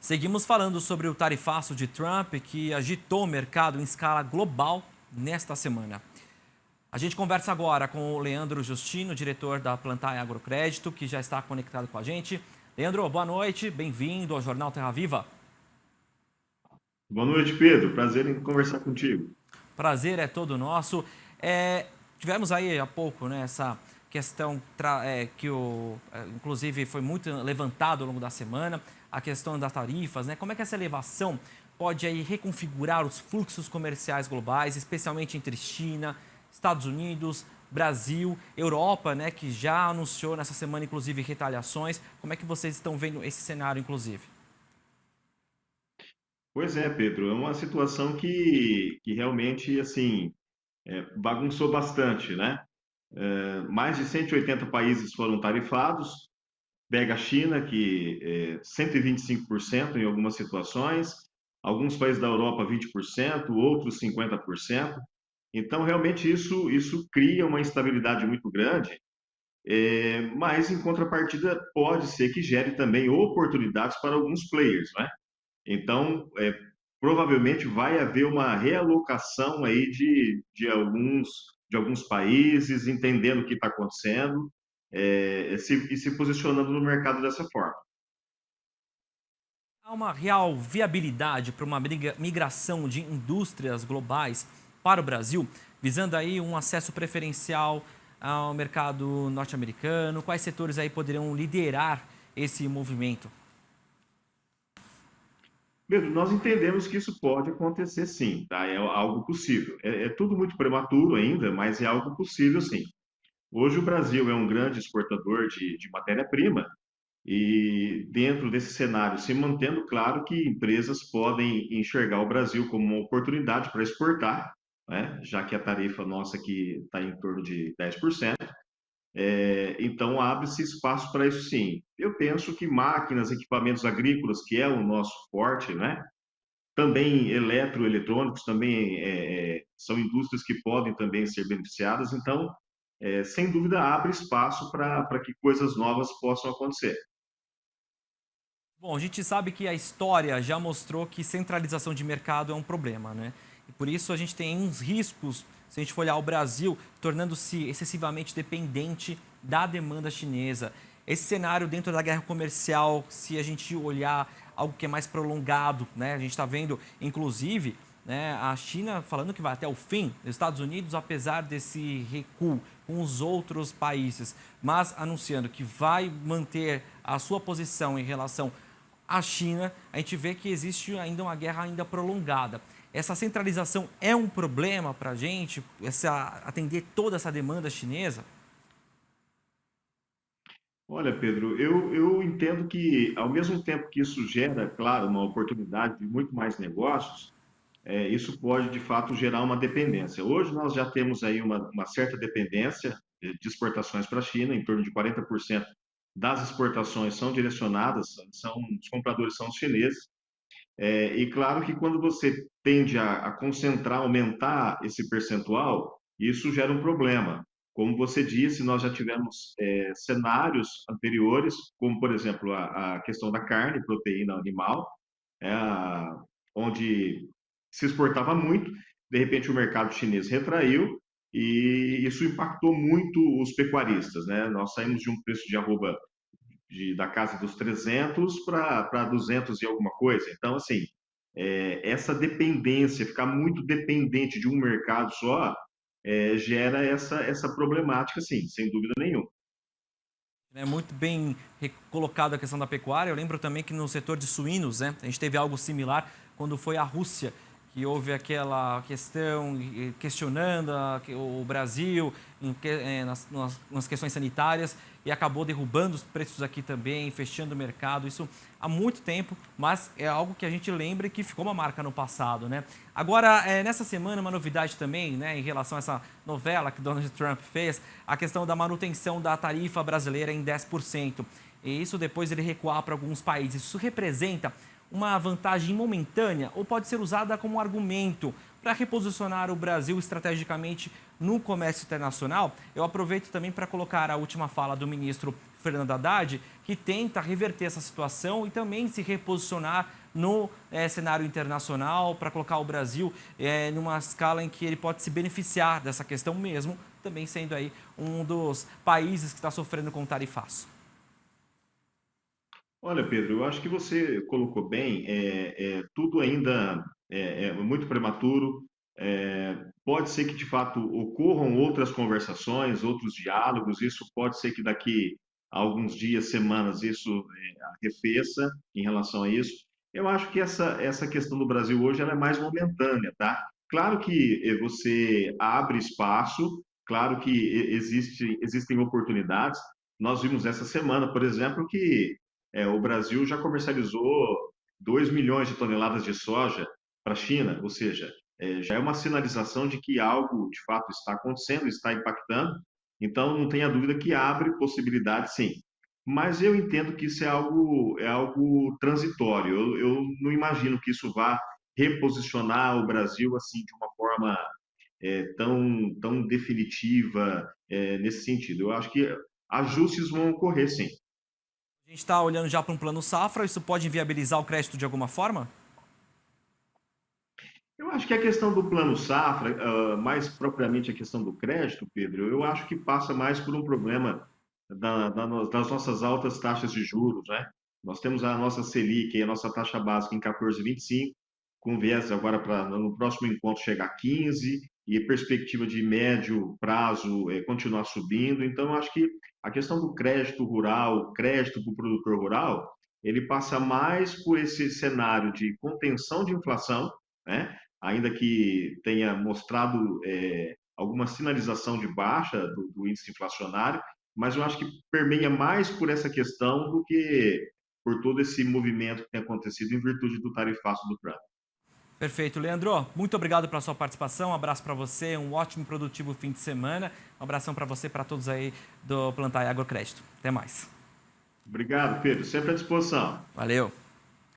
Seguimos falando sobre o tarifaço de Trump que agitou o mercado em escala global nesta semana. A gente conversa agora com o Leandro Justino, diretor da Plantae Agrocrédito, que já está conectado com a gente. Leandro, boa noite, bem-vindo ao Jornal Terra Viva. Boa noite, Pedro. Prazer em conversar contigo. Prazer é todo nosso. Tivemos aí há pouco, né, essa questão inclusive foi muito levantado ao longo da semana, a questão das tarifas, né? Como é que essa elevação pode aí reconfigurar os fluxos comerciais globais, especialmente entre China, Estados Unidos, Brasil, Europa, né, que já anunciou nessa semana, inclusive, retaliações. Como é que vocês estão vendo esse cenário, inclusive? Pois é, Pedro, é uma situação que realmente, assim, bagunçou bastante, né? Mais de 180 países foram tarifados, pega a China, que é 125% em algumas situações, alguns países da Europa 20%, outros 50%. Então, realmente, isso cria uma instabilidade muito grande, mas, em contrapartida, pode ser que gere também oportunidades para alguns players, né? Então, provavelmente vai haver uma realocação aí de alguns países, entendendo o que está acontecendo, e se posicionando no mercado dessa forma. Há uma real viabilidade para uma migração de indústrias globais para o Brasil, visando aí um acesso preferencial ao mercado norte-americano? Quais setores aí poderiam liderar esse movimento? Pedro, nós entendemos que isso pode acontecer sim, tá? É algo possível. É tudo muito prematuro ainda, mas é algo possível sim. Hoje o Brasil é um grande exportador de matéria-prima. E dentro desse cenário, se mantendo, claro que empresas podem enxergar o Brasil como uma oportunidade para exportar, né? Já que a tarifa nossa aqui está em torno de 10%. Então, abre-se espaço para isso sim. Eu penso que máquinas, equipamentos agrícolas, que é o nosso forte, né? Também eletroeletrônicos, também são indústrias que podem também ser beneficiadas. Então, sem dúvida, abre espaço para que coisas novas possam acontecer. Bom, a gente sabe que a história já mostrou que centralização de mercado é um problema, né? E por isso a gente tem uns riscos, se a gente for olhar o Brasil, tornando-se excessivamente dependente da demanda chinesa. Esse cenário dentro da guerra comercial, se a gente olhar algo que é mais prolongado, né? A gente está vendo, inclusive, né, a China falando que vai até o fim, os Estados Unidos, apesar desse recuo com os outros países, mas anunciando que vai manter a sua posição em relação a China, a gente vê que existe ainda uma guerra ainda prolongada. Essa centralização é um problema para a gente, atender toda essa demanda chinesa? Olha, Pedro, eu entendo que, ao mesmo tempo que isso gera, claro, uma oportunidade de muito mais negócios, isso pode, de fato, gerar uma dependência. Hoje nós já temos aí uma certa dependência de exportações para a China, em torno de 40% das exportações são direcionadas, os compradores são os chineses. E claro que quando você tende a concentrar, aumentar esse percentual, isso gera um problema. Como você disse, nós já tivemos cenários anteriores, como por exemplo a questão da carne, proteína animal, é, onde se exportava muito, de repente o mercado chinês retraiu e isso impactou muito os pecuaristas, né? Nós saímos de um preço de arroba da casa dos 300 para 200 e alguma coisa. Então, assim, essa dependência, ficar muito dependente de um mercado só, gera essa problemática, sim, sem dúvida nenhuma. É muito bem colocado a questão da pecuária. Eu lembro também que no setor de suínos, né, a gente teve algo similar quando foi a Rússia, que houve aquela questão questionando o Brasil nas questões sanitárias e acabou derrubando os preços aqui também, fechando o mercado. Isso há muito tempo, mas é algo que a gente lembra e que ficou uma marca no passado, né? Agora, nessa semana, uma novidade também, né, em relação a essa novela que Donald Trump fez, a questão da manutenção da tarifa brasileira em 10%. E isso depois ele recuar para alguns países. Isso representa uma vantagem momentânea ou pode ser usada como argumento para reposicionar o Brasil estrategicamente no comércio internacional? Eu aproveito também para colocar a última fala do ministro Fernando Haddad, que tenta reverter essa situação e também se reposicionar no cenário internacional para colocar o Brasil numa escala em que ele pode se beneficiar dessa questão mesmo, também sendo aí um dos países que está sofrendo com o tarifaço. Olha, Pedro, eu acho que você colocou bem, tudo ainda é muito prematuro. Pode ser que de fato ocorram outras conversações, outros diálogos. Isso pode ser que daqui a alguns dias, semanas, isso arrefeça em relação a isso. Eu acho que essa questão do Brasil hoje ela é mais momentânea, tá? Claro que você abre espaço, claro que existem oportunidades. Nós vimos essa semana, por exemplo, que o Brasil já comercializou 2 milhões de toneladas de soja para a China, ou seja, já é uma sinalização de que algo de fato está acontecendo, está impactando. Então, não tenha dúvida que abre possibilidade, sim. Mas eu entendo que isso é algo transitório. Eu não imagino que isso vá reposicionar o Brasil assim de uma forma tão definitiva nesse sentido. Eu acho que ajustes vão ocorrer, sim. A gente está olhando já para um plano safra, isso pode inviabilizar o crédito de alguma forma? Eu acho que a questão do plano safra, mais propriamente a questão do crédito, Pedro, eu acho que passa mais por um problema das nossas altas taxas de juros, né? Nós temos a nossa Selic, a nossa taxa básica em 14,25, com viés agora para no próximo encontro chegar a 15 e perspectiva de médio prazo continuar subindo. Então, eu acho que a questão do crédito rural, crédito para o produtor rural, ele passa mais por esse cenário de contenção de inflação, né? Ainda que tenha mostrado alguma sinalização de baixa do índice inflacionário, mas eu acho que permeia mais por essa questão do que por todo esse movimento que tem acontecido em virtude do tarifaço do Trump. Perfeito, Leandro. Muito obrigado pela sua participação. Um abraço para você, um ótimo e produtivo fim de semana. Um abração para você e para todos aí do Plantar e Agrocrédito. Até mais. Obrigado, Pedro. Sempre à disposição. Valeu.